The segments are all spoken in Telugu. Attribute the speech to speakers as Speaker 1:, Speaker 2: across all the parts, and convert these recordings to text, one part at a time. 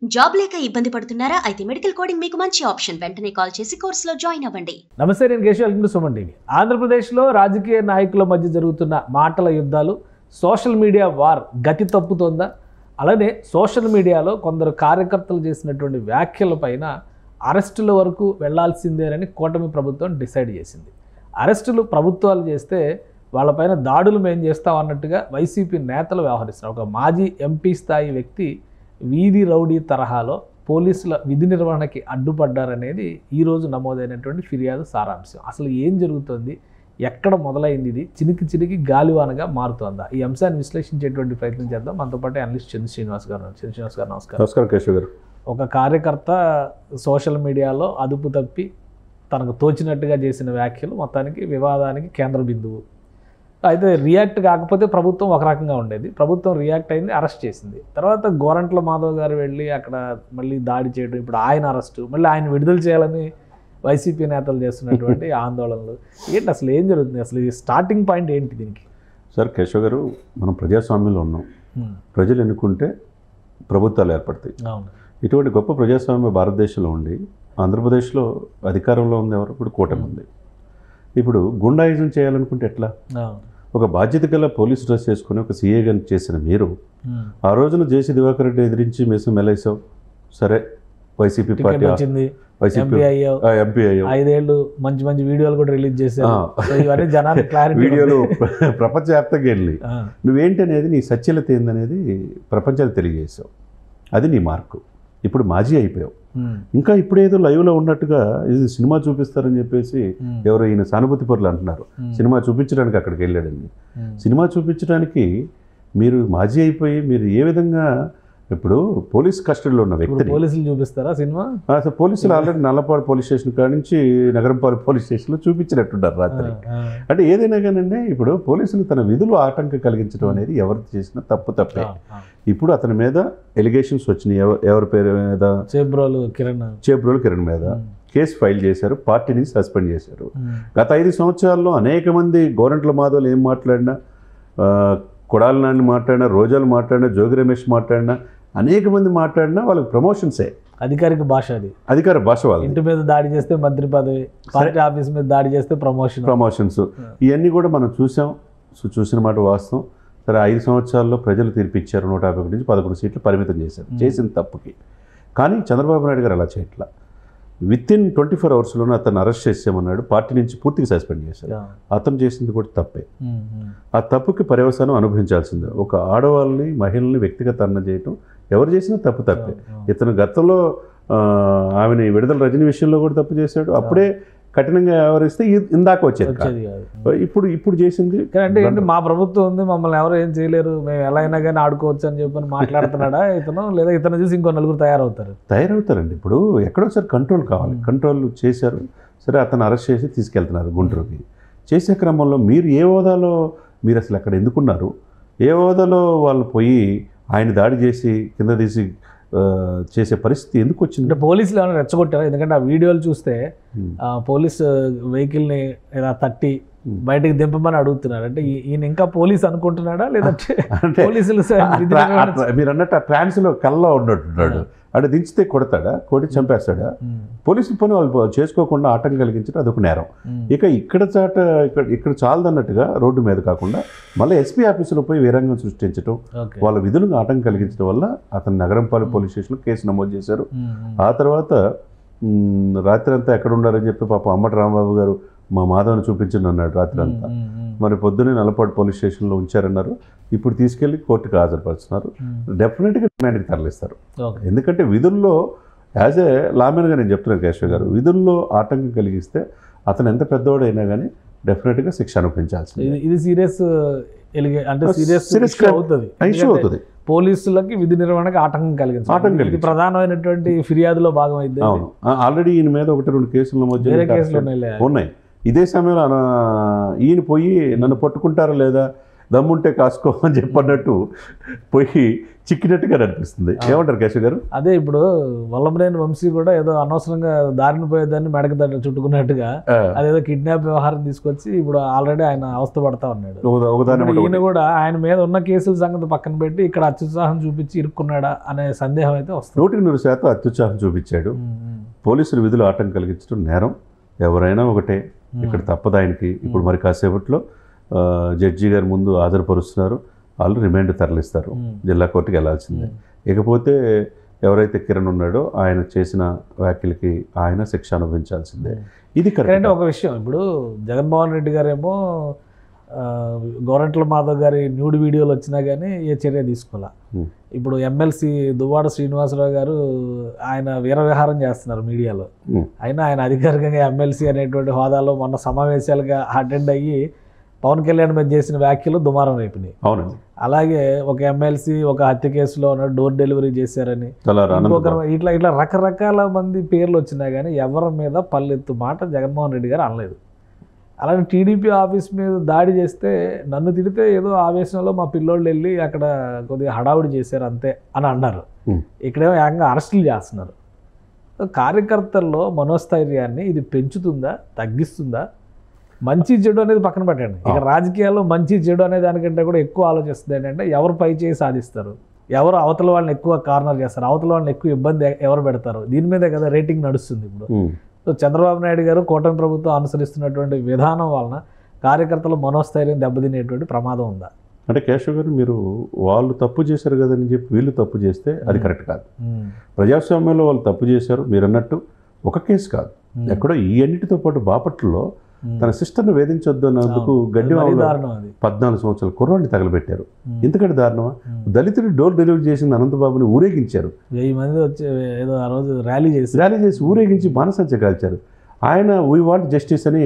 Speaker 1: జాబ్ లేక ఇబ్బంది పడుతున్నారా? అయితే మెడికల్ కోడింగ్ మీకు మంచి ఆప్షన్. వెంటనే కాల్ చేసి కోర్సులో జాయిన్ అవ్వండి.
Speaker 2: నమస్తే, నేను Keshav. Welcome to Suman TV. ఆంధ్రప్రదేశ్లో రాజకీయ నాయకుల మధ్య జరుగుతున్న మాటల యుద్ధాలు, సోషల్ మీడియా వార్ గతి తప్పుతోందా? అలానే సోషల్ మీడియాలో కొందరు కార్యకర్తలు చేసినటువంటి వ్యాఖ్యలపైన అరెస్టుల వరకు వెళ్లాల్సిందేనని కూటమి ప్రభుత్వం డిసైడ్ చేసింది. అరెస్టులు ప్రభుత్వాలు చేస్తే వాళ్ళపైన దాడులు మేము చేస్తాం అన్నట్టుగా వైసీపీ నేతలు వ్యవహరిస్తున్నారు. ఒక మాజీ ఎంపీ స్థాయి వ్యక్తి వీధి రౌడీ తరహాలో పోలీసుల విధి నిర్వహణకి అడ్డుపడ్డారనేది ఈరోజు నమోదైనటువంటి ఫిర్యాదు సారాంశం. అసలు ఏం జరుగుతుంది, ఎక్కడ మొదలైంది, ఇది చినికి చినికి గాలివానగా మారుతోందా? ఈ అంశాన్ని విశ్లేషించేటువంటి ప్రయత్నం చేద్దాం. మనతో పాటు అనలిస్ట్ చంద్ర శ్రీనివాస్ గారు. శ్రీనివాస్ గారు నమస్కారం.
Speaker 3: నమస్కారం కేశవ్ గారు.
Speaker 2: ఒక కార్యకర్త సోషల్ మీడియాలో అదుపు తప్పి తనకు తోచినట్టుగా చేసిన వ్యాఖ్యలు మొత్తానికి వివాదానికి కేంద్ర బిందువు. అయితే రియాక్ట్ కాకపోతే ప్రభుత్వం ఒక రకంగా ఉండేది. ప్రభుత్వం రియాక్ట్ అయింది, అరెస్ట్ చేసింది. తర్వాత గోరంట్ల మాధవ్ గారు వెళ్ళి అక్కడ మళ్ళీ దాడి చేయడం, ఇప్పుడు ఆయన అరెస్టు, మళ్ళీ ఆయన విడుదల చేయాలని వైసీపీ నేతలు చేస్తున్నటువంటి ఆందోళనలు ఏంటి, అసలు ఏం జరుగుతుంది, అసలు ఈ స్టార్టింగ్ పాయింట్ ఏంటి దీనికి?
Speaker 3: సార్ కేశవ్ గారు, మనం ప్రజాస్వామ్యంలో ఉన్నాం. ప్రజలు ఎన్నుకుంటే ప్రభుత్వాలు ఏర్పడతాయి.
Speaker 2: అవును.
Speaker 3: ఇటువంటి గొప్ప ప్రజాస్వామ్య భారతదేశంలో ఉండి ఆంధ్రప్రదేశ్లో అధికారంలో ఉంది ఎవరు? ఇప్పుడు కూటమి ఉంది. ఇప్పుడు గుండాయిజం చేయాలనుకుంటే ఎట్లా? ఒక బాధ్యత గల పోలీసు డ్రెస్ చేసుకుని ఒక సీఏగా చేసిన మీరు ఆ రోజున జేసీ దివాకర్ రెడ్డి ఎదిరించి మేసం మెలైసావు. సరే, వైసీపీ పార్టీ
Speaker 2: వచ్చింది,
Speaker 3: వైసీపీ ఎంపీ అయ్యావు.
Speaker 2: 5 ఏళ్ళు మంచి మంచి వీడియోలు కూడా రిలీజ్ చేశారు. ఇవన్నీ జనానికి క్లారిటీ,
Speaker 3: వీడియోలు ప్రపంచవ్యాప్తంగా వెళ్ళి నువ్వేంటి అనేది, నీ సత్యలత ఏందనేది ప్రపంచానికి తెలియజేసావు. అది నీ మార్కు. ఇప్పుడు మాజీ అయిపోయావు. ఇంకా ఇప్పుడేదో లైవ్లో ఉన్నట్టుగా ఇది సినిమా చూపిస్తారని చెప్పేసి ఎవరో ఈయన సానుభూతి పరులు అంటున్నారు. సినిమా చూపించడానికి అక్కడికి వెళ్ళాడండి. సినిమా చూపించడానికి మీరు మాజీ అయిపోయి మీరు ఏ విధంగా ఇప్పుడు పోలీస్ కస్టడీలో ఉన్న వ్యక్తి
Speaker 2: పోలీసులు చూపిస్తారా సినిమా?
Speaker 3: అసలు పోలీసులు ఆల్రెడీ నల్లపాడు పోలీస్ స్టేషన్ కాడి నుంచి నగరంపాడు పోలీస్ స్టేషన్లో చూపించినట్టున్నారు రాత్రి. అంటే ఏదైనా కానీ ఇప్పుడు పోలీసులు తన విధులు ఆటంకం కలిగించడం అనేది ఎవరు చేసినా తప్పే. ఇప్పుడు అతని మీద ఎలిగేషన్స్ వచ్చినాయి. ఎవరి పేరు మీద? చేబ్రోలు కిరణ్ మీద కేసు ఫైల్ చేశారు. పార్టీని సస్పెండ్ చేశారు. గత 5 సంవత్సరాల్లో అనేక మంది గోరంట్ల మాధవులు ఏం మాట్లాడినా, కొడాలి నాని మాట్లాడినా, రోజాలు మాట్లాడినా, జోగి రమేష్ మాట్లాడినా, అనేక మంది మాట్లాడినా వాళ్ళకి ప్రమోషన్సే.
Speaker 2: అధికారిక భాష అది, అధికార
Speaker 3: భాష. వాళ్ళు
Speaker 2: ఇంటి మీద దాడి చేస్తే మంత్రి పదవి, పార్టీ ఆఫీస్ మీద దాడి చేస్తే ప్రమోషన్స్,
Speaker 3: ఇవన్నీ కూడా మనం చూసాం. చూసిన మాట వాస్తవం. సరే, 5 సంవత్సరాల్లో ప్రజలు తీర్పిచ్చారు. 151 నుంచి 11 సీట్లు పరిమితం చేశారు చేసిన తప్పుకి. కానీ చంద్రబాబు నాయుడు గారు అలా చేయట్లా. వితిన్ 24 అవర్స్లోనే అతను అరెస్ట్ చేసామన్నాడు. పార్టీ నుంచి పూర్తిగా సస్పెండ్ చేశారు. అతను చేసింది కూడా తప్పే. ఆ తప్పుకి పర్యవసానం అనుభవించాల్సిందే. ఒక ఆడవాళ్ళని, మహిళల్ని వ్యక్తిగత అన్నం చేయటం ఎవరు చేసినా తప్పే. ఇతను గతంలో ఆమెని విడుదల రజనీ విషయంలో కూడా తప్పు చేశాడు. అప్పుడే కఠినంగా వ్యవహరిస్తే ఇందాక వచ్చేది. ఇప్పుడు చేసింది
Speaker 2: అంటే మా ప్రభుత్వం ఉంది, మమ్మల్ని ఎవరు ఏం చేయలేరు, మేము ఎలా అయినా కానీ ఆడుకోవచ్చు అని చెప్పని మాట్లాడుతున్నాడా ఇతను? లేదా ఇతను చూసి ఇంకో నలుగురు
Speaker 3: తయారవుతారండి. ఇప్పుడు ఎక్కడోసారి కంట్రోల్ కావాలి. కంట్రోల్ చేశారు. సరే, అతను అరెస్ట్ చేసి తీసుకెళ్తున్నారు గుంటూరుకి. చేసే క్రమంలో మీరు ఏ హోదాలో, మీరు అసలు అక్కడ ఎందుకున్నారు? ఏ హోదాలో వాళ్ళు పోయి ఆయన దాడి చేసి కింద తీసి చేసే పరిస్థితి ఎందుకు వచ్చింది?
Speaker 2: అంటే పోలీసులు ఏమైనా రెచ్చగొట్టారా? ఎందుకంటే ఆ వీడియోలు చూస్తే పోలీస్ వెహికల్ని ఇలా తట్టి బయటకు దింపమని అడుగుతున్నారు. అంటే ఈయన ఇంకా పోలీస్ అనుకుంటున్నాడా, లేదంటే పోలీసులు?
Speaker 3: మీరు అన్నట్టు ఆ ట్రాన్స్లో కల్లా ఉన్నట్టున్నాడు. అంటే దించితే కొడతాడా, కొట్టి చంపేస్తాడా? పోలీసుల పని వాళ్ళు చేసుకోకుండా ఆటంకం కలిగించడం అదొక నేరం. ఇక్కడ చాలదన్నట్టుగా రోడ్డు మీద కాకుండా మళ్ళీ ఎస్పీ ఆఫీసులో పోయి వీరంగం సృష్టించడం, వాళ్ళ విధులకు ఆటంకం కలిగించడం వల్ల అతను నగరంపాలెం పోలీస్ స్టేషన్లో కేసు నమోదు చేశారు. ఆ తర్వాత రాత్రి అంతా ఎక్కడ ఉండారని చెప్పి పాపం అమ్మటి రాంబాబు గారు మా మాధవ్ని చూపించండి అన్నాడు రాత్రి అంతా. మరి పొద్దున్నే నల్లపాడు పోలీస్ స్టేషన్లో ఉంచారన్నారు. ఇప్పుడు తీసుకెళ్లి కోర్టుకు హాజరుపరుస్తున్నారు. డెఫినెట్గా రిమాండ్కి తరలిస్తారు. ఎందుకంటే విధుల్లో యాజ్ ఏ లామెన్గా నేను చెప్తున్నాను కేశవ్ గారు, విధుల్లో ఆటంకం కలిగిస్తే అతను ఎంత పెద్దవాడైనా కానీ డెఫినెట్గా శిక్ష అనుభవించాల్సింది.
Speaker 2: ఇది సీరియస్ అవుతుంది. పోలీసులకి విధి నిర్వహణకి ఆటంకం కలిగింది. ప్రధానమైనటువంటి ఫిర్యాదులో భాగమైంది.
Speaker 3: అవును, ఆల్రెడీ ఈయన మీద 1-2 కేసుల మధ్య ఉన్నాయి. ఇదే సమయంలో ఈయన పోయి నన్ను పట్టుకుంటారా లేదా, దమ్ముంటే కాసుకో అని చెప్పన్నట్టు పోయి చిక్కినట్టుగా అనిపిస్తుంది. ఏమంటారు కేశవ్ గారు?
Speaker 2: అదే ఇప్పుడు వల్లభనేని వంశీ కూడా ఏదో అనవసరంగా దారిని పోయేదాన్ని మెడక దాన్ని చుట్టుకున్నట్టుగా అదేదో కిడ్నాప్ వ్యవహారం తీసుకొచ్చి ఇప్పుడు ఆల్రెడీ ఆయన అవస్థ పడతా ఉన్నాడు. ఈయన కూడా ఆయన మీద ఉన్న కేసుల సంగతి పక్కన పెట్టి ఇక్కడ అత్యుత్సాహం చూపించి ఇరుక్కున్నాడా అనే సందేహం అయితే వస్తుంది.
Speaker 3: 100% అత్యుత్సాహం చూపించాడు. పోలీసులు విధులు ఆటంకం కలిగించడం నేరం, ఎవరైనా ఒకటే, ఇక్కడ తప్పదు ఆయనకి. ఇప్పుడు మరి కాసేపట్లో జడ్జి గారి ముందు హాజరుపరుస్తున్నారు, వాళ్ళు రిమాండ్ తరలిస్తారు, జిల్లా కోర్టుకి వెళ్ళాల్సిందే. ఇకపోతే ఎవరైతే కిరణ్ ఉన్నాడో ఆయన చేసిన వ్యాఖ్యలకి ఆయన శిక్ష అనుభవించాల్సిందే. ఇది కరెక్ట్.
Speaker 2: ఒక విషయం, ఇప్పుడు జగన్మోహన్ రెడ్డి గారేమో గోరంట్ల మాధవ్ గారి న్యూడ్ వీడియోలు వచ్చినా కానీ ఏ చర్య తీసుకోవాలా. ఇప్పుడు ఎమ్మెల్సీ దువ్వాడ శ్రీనివాసరావు గారు ఆయన వీరవిహారం చేస్తున్నారు మీడియాలో. అయినా ఆయన అధికారికంగా ఎమ్మెల్సీ అనేటువంటి హోదాలో మొన్న సమావేశాలుగా అటెండ్ అయ్యి పవన్ కళ్యాణ్ మీద చేసిన వ్యాఖ్యలు దుమారం రేపినాయి.
Speaker 3: అవునండి.
Speaker 2: అలాగే ఒక ఎమ్మెల్సీ ఒక హత్య కేసులో డోర్ డెలివరీ చేశారని ఇట్లా రకరకాల మంది పేర్లు వచ్చినా కానీ ఎవరి మీద పల్లెత్తు మాట జగన్మోహన్ రెడ్డి గారు అనలేదు. అలాగే టీడీపీ ఆఫీస్ మీద దాడి చేస్తే నన్ను తిడితే ఏదో ఆవేశంలో మా పిల్లోళ్ళు వెళ్ళి అక్కడ కొద్దిగా హడావుడి చేశారు అంతే అని అన్నారు. ఇక్కడేమో ఏకంగా అరెస్టులు చేస్తున్నారు. కార్యకర్తల్లో మనోస్థైర్యాన్ని ఇది పెంచుతుందా, తగ్గిస్తుందా? మంచి చెడు అనేది పక్కన పెట్టండి, ఇక రాజకీయాల్లో మంచి చెడు అనే దానికంటే కూడా ఎక్కువ ఆలోచిస్తుంది ఏంటంటే ఎవరు పై చేయి సాధిస్తారు, ఎవరు అవతల వాళ్ళని ఎక్కువ కార్నర్ చేస్తారు, అవతల వాళ్ళని ఎక్కువ ఇబ్బంది ఎవరు పెడతారు, దీని మీదే కదా రేటింగ్ నడుస్తుంది ఇప్పుడు. సో చంద్రబాబు నాయుడు గారు కూటమి ప్రభుత్వం అనుసరిస్తున్నటువంటి విధానం వలన కార్యకర్తల మనోస్థైర్యం దెబ్బతినేటువంటి ప్రమాదం ఉందా?
Speaker 3: అంటే కేశవ్ గారు, మీరు వాళ్ళు తప్పు చేశారు కదని చెప్పి వీళ్ళు తప్పు చేస్తే అది కరెక్ట్ కాదు. ప్రజాస్వామ్యంలో వాళ్ళు తప్పు చేశారు, మీరు అన్నట్టు ఒక కేసు కాదు, ఎక్కడో ఈ అన్నిటితో పాటు బాపట్లలో తన సిస్టర్ను వేధించొద్దు అన్నందుకు గడ్డి 14 సంవత్సరాల కుర్రాన్ని తగలబెట్టారు. ఇంతకంటే దారుణమా? దళితుడు డోర్ డెలివరీ చేసిన అనంతబాబుని ఊరేగించారు.
Speaker 2: 1000 మంది వచ్చి ఏదో ఆ రోజు ర్యాలీ చేసి
Speaker 3: ఊరేగించి బాణసంచ కాల్చారు. ఆయన వీ వాంట్ జస్టిస్ అని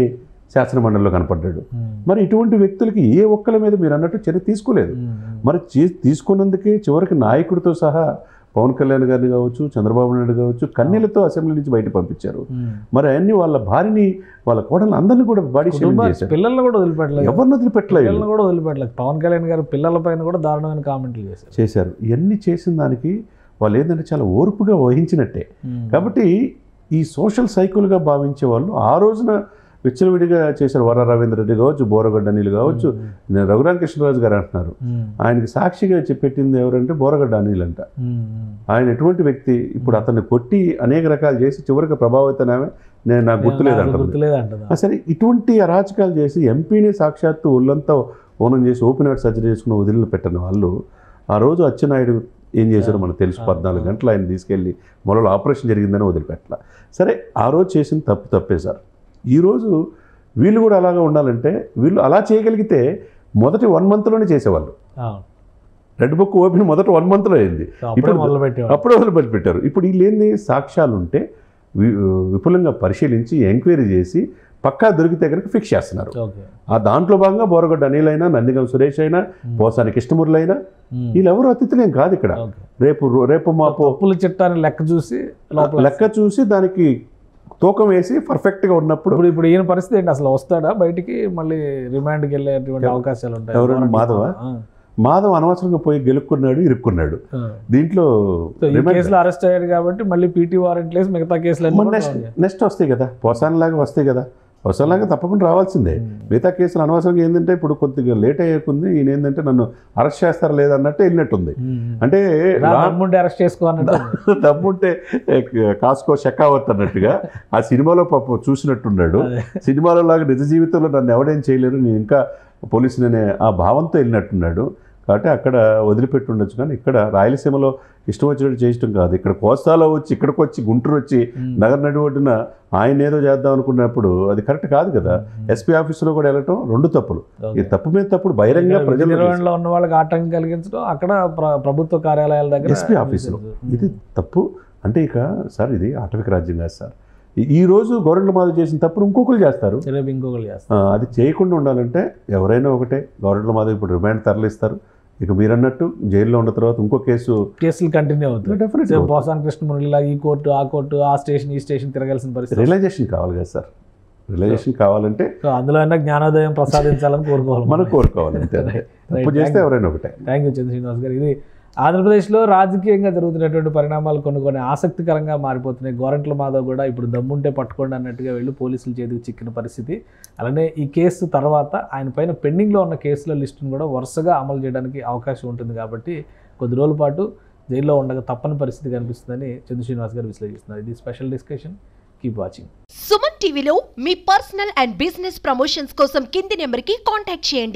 Speaker 3: శాసనమండలిలో కనపడ్డాడు. మరి ఇటువంటి వ్యక్తులకి ఏ ఒక్కల మీద మీరు అన్నట్టు చర్య తీసుకోలేదు. మరి తీసుకున్నందుకే చివరికి నాయకుడితో సహా పవన్ కళ్యాణ్ గారిని కావచ్చు, చంద్రబాబు నాయుడు కావచ్చు, కన్నీళ్లతో అసెంబ్లీ నుంచి బయట పంపించారు. మరి అన్ని వాళ్ళ భార్యని, వాళ్ళ కోడలు అందరినీ కూడా బాడీ షేమింగ్ చేశారు.
Speaker 2: పిల్లల్ని కూడా వదిలిపెట్టలేదు,
Speaker 3: ఎవరిని
Speaker 2: వదిలిపెట్టలేదు. పవన్ కళ్యాణ్ గారు పిల్లల పైన కూడా దారుణమైన కామెంట్లు
Speaker 3: చేశారు. ఇవన్నీ చేసిన దానికి వాళ్ళు ఏంటంటే చాలా ఓర్పుగా వహించినట్టే. కాబట్టి ఈ సోషల్ సైకిల్గా భావించే వాళ్ళు ఆ రోజున విచ్చలవిడిగా చేశారు. వర రవీంద్ర రెడ్డి కావచ్చు, బోరగడ్డ అనిల్ కావచ్చు, రఘురామకృష్ణరాజు గారు అంటున్నారు. ఆయనకి సాక్షిగా చెప్పెట్టింది ఎవరంటే బోరగడ్డ అనిల్ అంట. ఆయన ఎటువంటి వ్యక్తి, ఇప్పుడు అతన్ని కొట్టి అనేక రకాలు చేసి చివరికి ప్రభావితమే నాకు గుర్తులేదంట. సరే, ఇటువంటి అరాచకాలు చేసి ఎంపీని సాక్షాత్తు ఒళ్ళంతా ఓనం చేసి ఓపెన్ హార్ట్ సర్జరీ చేసుకున్న వదిలిన పెట్టిన వాళ్ళు ఆ రోజు అచ్చెన్నాయుడు ఏం చేశారో మనకు తెలుసు. 14 గంటలు ఆయన తీసుకెళ్ళి మొదలు ఆపరేషన్ జరిగిందని వదిలిపెట్టాల. సరే, ఆ రోజు చేసిన తప్పే సార్. ఈరోజు వీళ్ళు కూడా అలాగా ఉండాలంటే వీళ్ళు అలా చేయగలిగితే మొదటి 1 monthలోనే చేసేవాళ్ళు. రెడ్ బుక్ ఓపెన్ మొదటి 1 monthలో అయింది, అప్పుడే మొదలు పెట్టారు. ఇప్పుడు వీళ్ళు ఏంది, సాక్ష్యాలు ఉంటే విపులంగా పరిశీలించి ఎంక్వైరీ చేసి పక్కా దొరికితే కనుక ఫిక్స్ చేస్తున్నారు. ఆ దాంట్లో భాగంగా బోరగడ్డ అనిల్ అయినా, నందిగం సురేష్ అయినా, పోసాని కృష్ణమూర్తి అయినా వీళ్ళెవరు అతిథులేం కాదు. ఇక్కడ రేపు మాపు
Speaker 2: చట్టాన్ని
Speaker 3: లెక్క చూసి దానికి తూకం వేసి పర్ఫెక్ట్గా ఉన్నప్పుడు
Speaker 2: ఇప్పుడు ఈయన పరిస్థితి ఏంటి, అసలు వస్తాడా బయటికి, మళ్ళీ రిమాండ్కి వెళ్ళేటువంటి అవకాశాలు ఉంటాయి?
Speaker 3: ఎవరైనా మాధవ్ అనవసరంగా పోయి గెలుక్కున్నాడు, ఇరుక్కున్నాడు. దీంట్లో
Speaker 2: కేసులో అరెస్ట్ అయ్యాడు కాబట్టి మళ్ళీ పీటీ వారెంట్ లేసి మిగతా కేసులు
Speaker 3: నెక్స్ట్ వస్తాయి కదా, పోసానిలాగా వస్తాయి కదా. అవసరంలాగా తప్పకుండా రావాల్సిందే. మిగతా కేసులు అనవసరంగా ఏంటంటే ఇప్పుడు కొద్దిగా లేట్ అయ్యేకుంది, ఈయన ఏంటంటే నన్ను అరెస్ట్ చేస్తారా లేదన్నట్టు వెళ్ళినట్టుంది. అంటే
Speaker 2: అరెస్ట్ చేసుకోవాలంటే
Speaker 3: దమ్ముంటే కాసుకో షెకావత్ అన్నట్టుగా ఆ సినిమాలో పాప చూసినట్టున్నాడు. సినిమాలో లాగా నిజ జీవితంలో నన్ను ఎవడేం చేయలేరు, నేను ఇంకా పోలీసులనే ఆ భావంతో వెళ్ళినట్టున్నాడు. కాబట్టి అక్కడ వదిలిపెట్టి ఉండొచ్చు. కానీ ఇక్కడ రాయలసీమలో ఇష్టం వచ్చినట్టు చేయటం కాదు. ఇక్కడ కోస్తాలో వచ్చి ఇక్కడికి వచ్చి గుంటూరు వచ్చి నగర నడివొడ్డున ఆయన ఏదో చేద్దాం అనుకున్నప్పుడు అది కరెక్ట్ కాదు కదా. ఎస్పీ ఆఫీసులో కూడా వెళ్ళటం 2 తప్పులు. ఈ తప్పు మీద తప్పుడు బహిరంగ ప్రజలు
Speaker 2: ఉన్న వాళ్ళకి ఆటంకం కలిగించడం, అక్కడ ప్రభుత్వ కార్యాలయాల దగ్గర
Speaker 3: ఎస్పీ ఆఫీసులో ఇది తప్పు. అంటే ఇక సార్ ఇది ఆటవిక రాజ్యం కాదు సార్. ఈ రోజు గవర్నమెంట్ మాది చేసిన తప్పుడు ఇంకొకరు చేస్తారు, అది చేయకుండా ఉండాలంటే ఎవరైనా ఒకటే. గవర్నమెంట్ మాది ఇప్పుడు రిమాండ్ తరలిస్తారు. ఇక మీరు అన్నట్టు జైల్లో ఉన్న తర్వాత ఇంకో కేసులు
Speaker 2: కంటిన్యూ అవుతుంది. డెఫినెట్లీ పోసాని కృష్ణమూర్తి ఈ కోర్టు, ఆ కోర్టు, ఆ స్టేషన్, ఈ స్టేషన్ తిరగాల్సిన పరిస్థితి.
Speaker 3: రియలైజేషన్ కావాలి కదా సార్. రియలైజేషన్ కావాలంటే
Speaker 2: సో అందులో అయినా జ్ఞానోదయం ప్రసాదించాలని కోరుకోవాలి
Speaker 3: మనం కోరుకోవాలి అంతే. తప్పు చేస్తే ఎవరైనా ఒకటే.
Speaker 2: థ్యాంక్ యూ చంద్ర శ్రీనివాస్ గారు. ఇది ఆంధ్రప్రదేశ్లో రాజకీయంగా జరుగుతున్నటువంటి పరిణామాలు కొన్ని ఆసక్తికరంగా మారిపోతున్నాయి. గోరంట్ల మాధవ్ కూడా ఇప్పుడు దమ్ముంటే పట్టుకోండి అన్నట్టుగా వెళ్ళి పోలీసుల చేతికి చిక్కిన పరిస్థితి. అలానే ఈ కేసు తర్వాత ఆయన పైన పెండింగ్లో ఉన్న కేసుల లిస్టును కూడా వరుసగా అమలు చేయడానికి అవకాశం ఉంటుంది కాబట్టి కొద్ది రోజుల పాటు జైల్లో ఉండగా తప్పని పరిస్థితి కనిపిస్తుందని చంద్ర శ్రీనివాస్ గారు విశ్లేషిస్తున్నారు. ఇది special discussion. Keep watching.
Speaker 4: Suman టీవీలో మీ పర్సనల్ అండ్ బిజినెస్ ప్రమోషన్స్ కోసం కింది నెంబర్కి కాంటాక్ట్ చేయండి.